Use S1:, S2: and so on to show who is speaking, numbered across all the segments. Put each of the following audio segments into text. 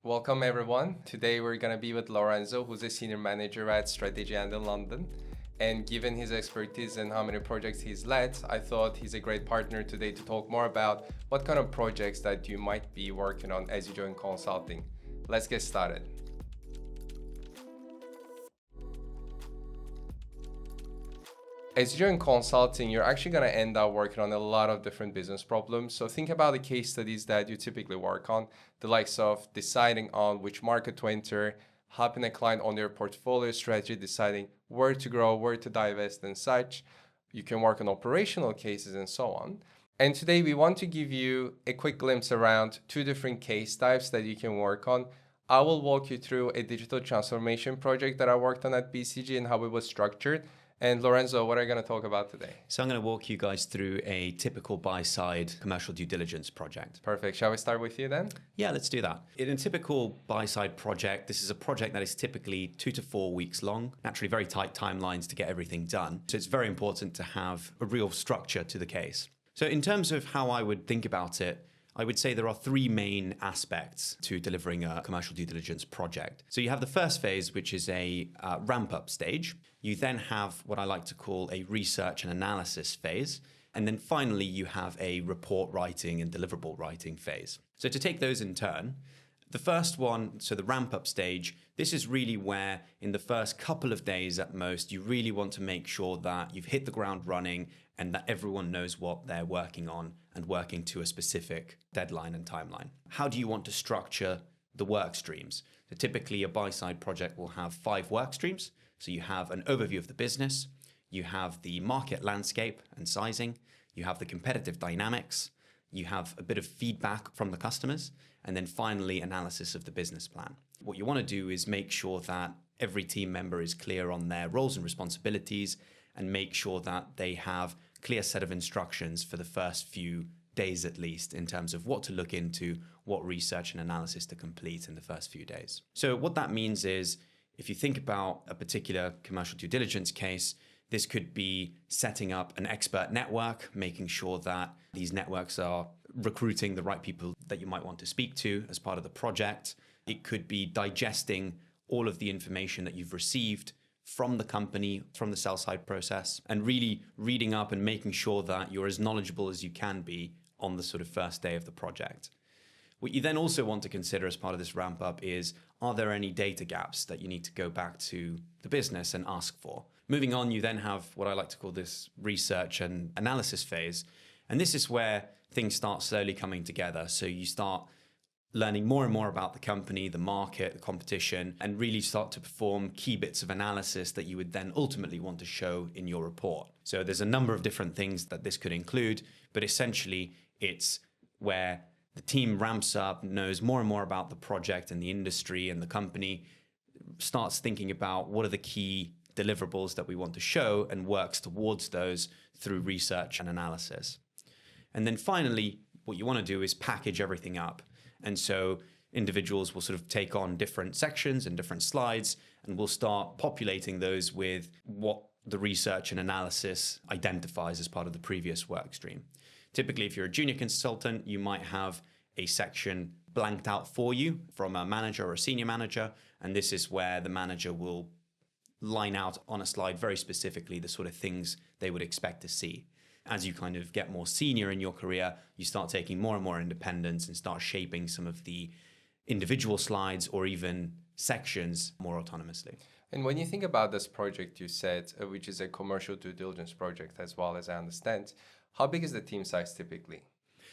S1: Welcome everyone. Today we're going to be with Lorenzo, who's a senior manager at Strategy and in London. And given his expertise and how many projects he's led, I thought he's a great partner today to talk more about what kind of projects that you might be working on as you join consulting. Let's get started. As you join consulting, you're actually going to end up working on a lot of different business problems. So think about the case studies that you typically work on, the likes of deciding on which market to enter, helping a client on their portfolio strategy, deciding where to grow, where to divest and such. You can work on operational cases and so on. And today we want to give you a quick glimpse around two different case types that you can work on. I will walk you through a digital transformation project that I worked on at BCG and how it was structured. And Lorenzo, what are you going to talk about today?
S2: So I'm going to walk you guys through a typical buy-side commercial due diligence project.
S1: Perfect. Shall we start with you then?
S2: Yeah, let's do that. In a typical buy-side project, this is a project that is typically 2 to 4 weeks long, naturally very tight timelines to get everything done. So it's very important to have a real structure to the case. So in terms of how I would think about it, I would say there are three main aspects to delivering a commercial due diligence project. So you have the first phase, which is a ramp-up stage. You then have what I like to call a research and analysis phase. And then finally, you have a report writing and deliverable writing phase. So to take those in turn, the first one, so the ramp-up stage, this is really where in the first couple of days at most, you really want to make sure that you've hit the ground running and that everyone knows what they're working on and working to a specific deadline and timeline. How do you want to structure the work streams? So typically a buy-side project will have 5 work streams. So you have an overview of the business, you have the market landscape and sizing, you have the competitive dynamics, you have a bit of feedback from the customers, and then finally analysis of the business plan. What you want to do is make sure that every team member is clear on their roles and responsibilities and make sure that they have a clear set of instructions for the first few days at least in terms of what to look into, what research and analysis to complete in the first few days. So what that means is if you think about a particular commercial due diligence case, this could be setting up an expert network, making sure that these networks are recruiting the right people that you might want to speak to as part of the project. It could be digesting all of the information that you've received from the company, from the sell side process, and really reading up and making sure that you're as knowledgeable as you can be on the sort of first day of the project. What you then also want to consider as part of this ramp up is, are there any data gaps that you need to go back to the business and ask for? Moving on, you then have what I like to call this research and analysis phase. And this is where things start slowly coming together. So you start learning more and more about the company, the market, the competition, and really start to perform key bits of analysis that you would then ultimately want to show in your report. So there's a number of different things that this could include, but essentially it's where the team ramps up, knows more and more about the project and the industry and the company, starts thinking about what are the key deliverables that we want to show and works towards those through research and analysis. And then finally, what you want to do is package everything up. And so individuals will sort of take on different sections and different slides, and we'll start populating those with what the research and analysis identifies as part of the previous work stream. Typically, if you're a junior consultant, you might have a section blanked out for you from a manager or a senior manager, and this is where the manager will line out on a slide very specifically the sort of things they would expect to see. As you kind of get more senior in your career, you start taking more and more independence and start shaping some of the individual slides or even sections more autonomously.
S1: And when you think about this project you said, which is a commercial due diligence project as well as I understand, how big is the team size typically?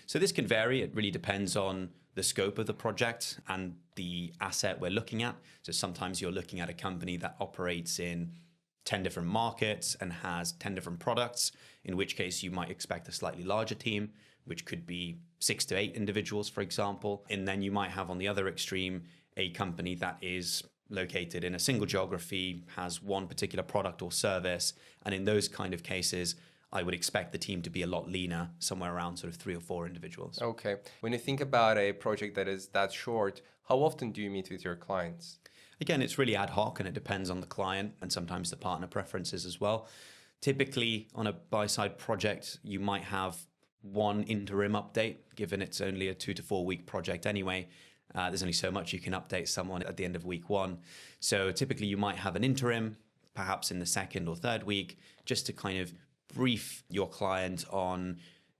S2: So this can vary. It really depends on the scope of the project and the asset we're looking at. So sometimes you're looking at a company that operates in 10 different markets and has 10 different products, in which case you might expect a slightly larger team, which could be 6 to 8 individuals, for example. And then you might have on the other extreme a company that is located in a single geography, has one particular product or service. And in those kind of cases, I would expect the team to be a lot leaner, somewhere around sort of 3 or 4 individuals.
S1: Okay. When you think about a project that is that short, how often do you meet with your clients?
S2: Again, it's really ad hoc and it depends on the client and sometimes the partner preferences as well. Typically, on a buy-side project, you might have one interim update, given it's only a 2 to 4 week project anyway. There's only so much you can update someone at the end of week one. So typically you might have an interim, perhaps in the second or third week, just to kind of brief your client on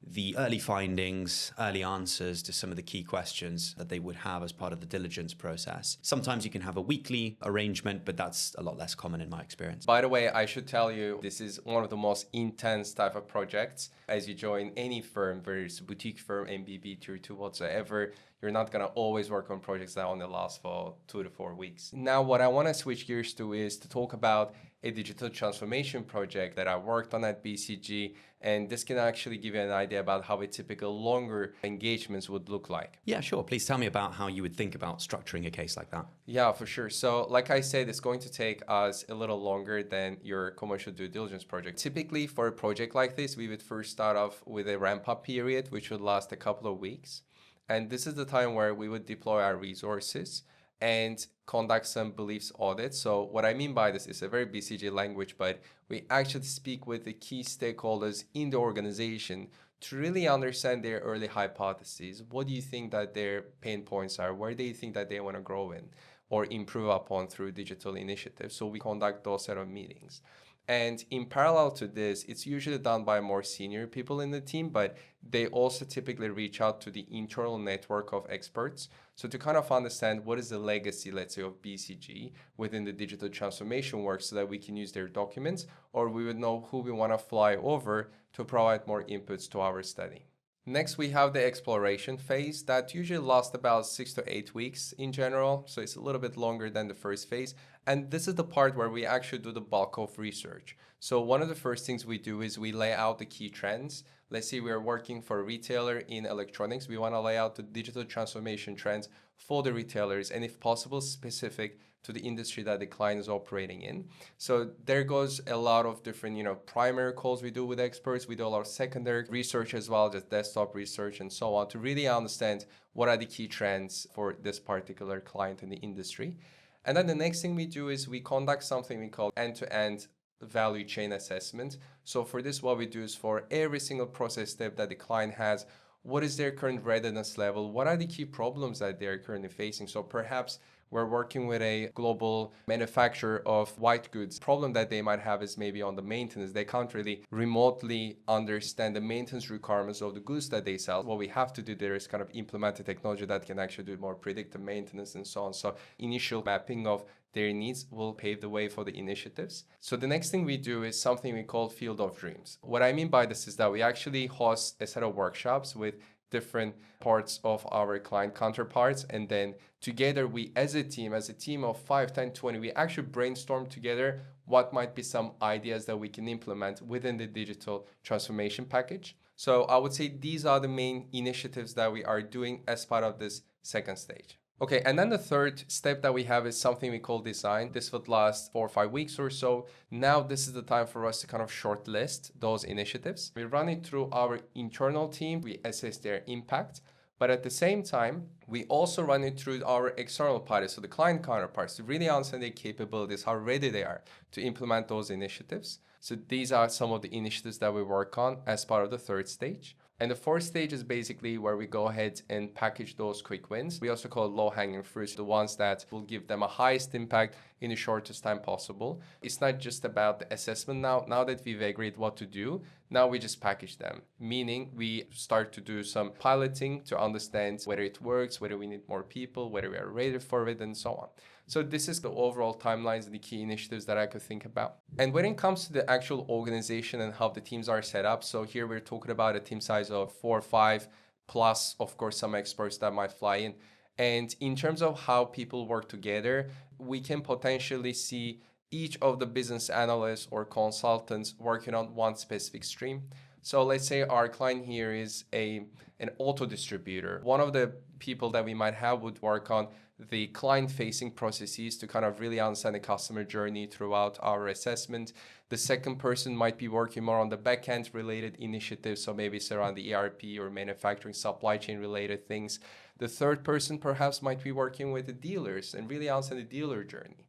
S2: the early findings, early answers to some of the key questions that they would have as part of the diligence process. Sometimes you can have a weekly arrangement, but that's a lot less common in my experience.
S1: By the way, I should tell you, this is one of the most intense type of projects. As you join any firm, whether it's a boutique firm, MBB, Tier 2, whatsoever, you're not going to always work on projects that only last for 2 to 4 weeks. Now, what I want to switch gears to is to talk about a digital transformation project that I worked on at BCG. And this can actually give you an idea about how a typical longer engagements would look like.
S2: Yeah, sure. Please tell me about how you would think about structuring a case like that.
S1: Yeah, for sure. So like I said, it's going to take us a little longer than your commercial due diligence project. Typically for a project like this, we would first start off with a ramp up period, which would last a couple of weeks. And this is the time where we would deploy our resources and conduct some beliefs audits. So what I mean by this is a very BCG language, but we actually speak with the key stakeholders in the organization to really understand their early hypotheses. What do you think that their pain points are? Where do you think that they want to grow in or improve upon through digital initiatives? So we conduct those set of meetings. And in parallel to this, it's usually done by more senior people in the team, but they also typically reach out to the internal network of experts. So to kind of understand what is the legacy, let's say, of BCG within the digital transformation work so that we can use their documents, or we would know who we want to fly over to provide more inputs to our study. Next, we have the exploration phase that usually lasts about 6 to 8 weeks in general. So it's a little bit longer than the first phase. And this is the part where we actually do the bulk of research. So one of the first things we do is we lay out the key trends. Let's say we're working for a retailer in electronics. We want to lay out the digital transformation trends for the retailers and if possible specific to the industry that the client is operating in. So there goes a lot of different, primary calls we do with experts. We do a lot of secondary research as well, just desktop research and so on to really understand what are the key trends for this particular client in the industry. And then the next thing we do is we conduct something we call end-to-end value chain assessment. So for this, what we do is for every single process step that the client has, what is their current readiness level? What are the key problems that they're currently facing? So perhaps we're working with a global manufacturer of white goods. Problem that they might have is maybe on the maintenance. They can't really remotely understand the maintenance requirements of the goods that they sell. What we have to do there is kind of implement a technology that can actually do more predictive maintenance and so on. So initial mapping of their needs will pave the way for the initiatives. So the next thing we do is something we call Field of Dreams. What I mean by this is that we actually host a set of workshops with different parts of our client counterparts. And then together we, as a team of 5, 10, 20, we actually brainstorm together what might be some ideas that we can implement within the digital transformation package. So I would say these are the main initiatives that we are doing as part of this second stage. Okay, and then the third step that we have is something we call design. This would last 4 or 5 weeks or so. Now this is the time for us to kind of shortlist those initiatives. We run it through our internal team. We assess their impact. But at the same time, we also run it through our external parties, so the client counterparts, to really understand their capabilities, how ready they are to implement those initiatives. So these are some of the initiatives that we work on as part of the third stage. And the fourth stage is basically where we go ahead and package those quick wins. We also call it low-hanging fruits, the ones that will give them a highest impact in the shortest time possible. It's not just about the assessment now. Now that we've agreed what to do, now we just package them, meaning we start to do some piloting to understand whether it works, whether we need more people, whether we are ready for it, and so on. So this is the overall timelines and the key initiatives that I could think about. And when it comes to the actual organization and how the teams are set up, so here we're talking about a team size of 4 or 5, plus, of course, some experts that might fly in. And in terms of how people work together, we can potentially see each of the business analysts or consultants working on one specific stream. So let's say our client here is an auto distributor. One of the people that we might have would work on the client-facing processes to kind of really understand the customer journey throughout our assessment. The second person might be working more on the back-end related initiatives, so maybe it's around the ERP or manufacturing supply chain related things. The third person perhaps might be working with the dealers and really understand the dealer journey.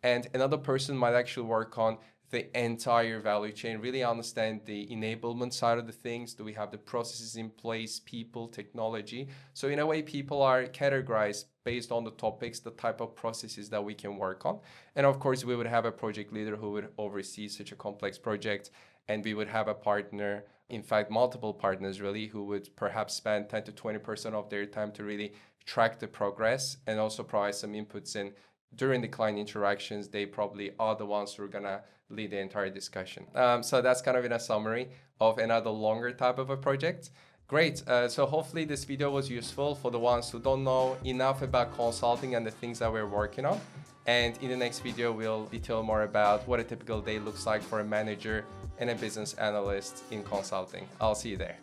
S1: And another person might actually work on the entire value chain, really understand the enablement side of the things. Do we have the processes in place, people, technology? So in a way, people are categorized based on the topics, the type of processes that we can work on. And of course, we would have a project leader who would oversee such a complex project. And we would have a partner, in fact, multiple partners really, who would perhaps spend 10 to 20% of their time to really track the progress and also provide some inputs in. During the client interactions, they probably are the ones who are going to lead the entire discussion. So that's kind of in a summary of another longer type of a project. Great. So hopefully this video was useful for the ones who don't know enough about consulting and the things that we're working on. And in the next video, we'll detail more about what a typical day looks like for a manager and a business analyst in consulting. I'll see you there.